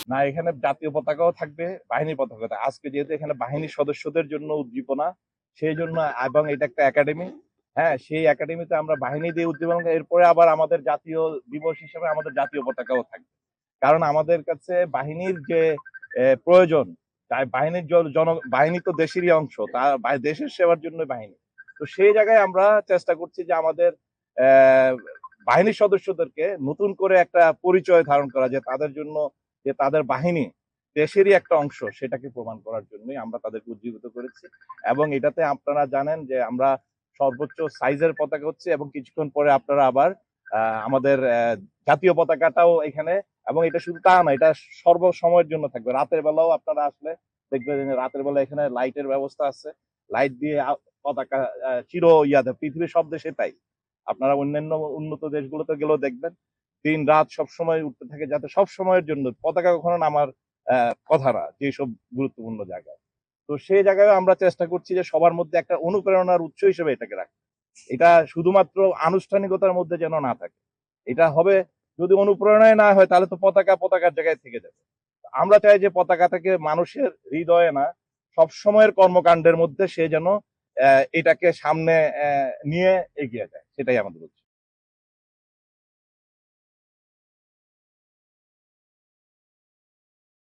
না, এখানে জাতীয় পতাকাও থাকবে, বাহিনী পতাকা থাকবে। আজকে যেহেতু এখানে বাহিনীর সদস্যদের জন্য উদ্দীপনা, সেই জন্য, এবং এটা একটা একাডেমি, হ্যাঁ, সেই একাডেমিতে আমরা বাহিনী দিয়ে উদ্দীপনা, এরপরে আবার আমাদের জাতীয় দিবস হিসেবে আমাদের জাতীয় পতাকাও থাকবে। কারণ আমাদের কাছে বাহিনীর যে প্রয়োজন, তাই বাহিনীর বাহিনী তো দেশেরই অংশ, তা দেশের সেবার জন্য বাহিনী। তো সেই জায়গায় আমরা চেষ্টা করছি যে আমাদের বাহিনীর সদস্যদেরকে নতুন করে একটা পরিচয় ধারণ করা, যে তাদের জন্য, যে তাদের বাহিনী দেশেরই একটা অংশ, সেটাকে প্রমাণ করার জন্যই আমরা তাদেরকে উজ্জীবিত করেছি। এবং এটাতে আপনারা জানেন যে আমরা সর্বোচ্চ সাইজের পতাকা হচ্ছে, এবং কিছুক্ষণ পরে আপনারা আবার আমাদের জাতীয় পতাকাটাও এখানে, এবং এটা শুধু তা না, এটা সর্বসময়ের জন্য থাকবে। রাতের বেলাও আপনারা আসলে দেখবেন রাতের বেলা এখানে লাইটের ব্যবস্থা আছে, লাইট দিয়ে পতাকা চির ইয়াতে, পৃথিবীর সব দেশে তাই, আপনারা অন্যান্য উন্নত দেশগুলোতে গেলেও দেখবেন দিন রাত সবসময় উঠতে থাকে, যাতে সব সময়ের জন্য পতাকা কখনো নামার কথা না, যেসব গুরুত্বপূর্ণ জায়গায়। তো সেই জায়গায় আমরা চেষ্টা করছি যে সবার মধ্যে একটা অনুপ্রেরণার উৎস হিসেবে এটাকে রাখতে। এটা শুধুমাত্র আনুষ্ঠানিকতার মধ্যে যেন না থাকে। এটা হবে, যদি অনুপ্রেরণায় না হয় তাহলে তো পতাকা পতাকার জায়গায় থেকে যাবে। আমরা চাই যে পতাকা থেকে মানুষের হৃদয়ে না, সব সময়ের কর্মকাণ্ডের মধ্যে সে যেন এটাকে সামনে নিয়ে এগিয়ে যায়, সেটাই আমাদের উদ্দেশ্য।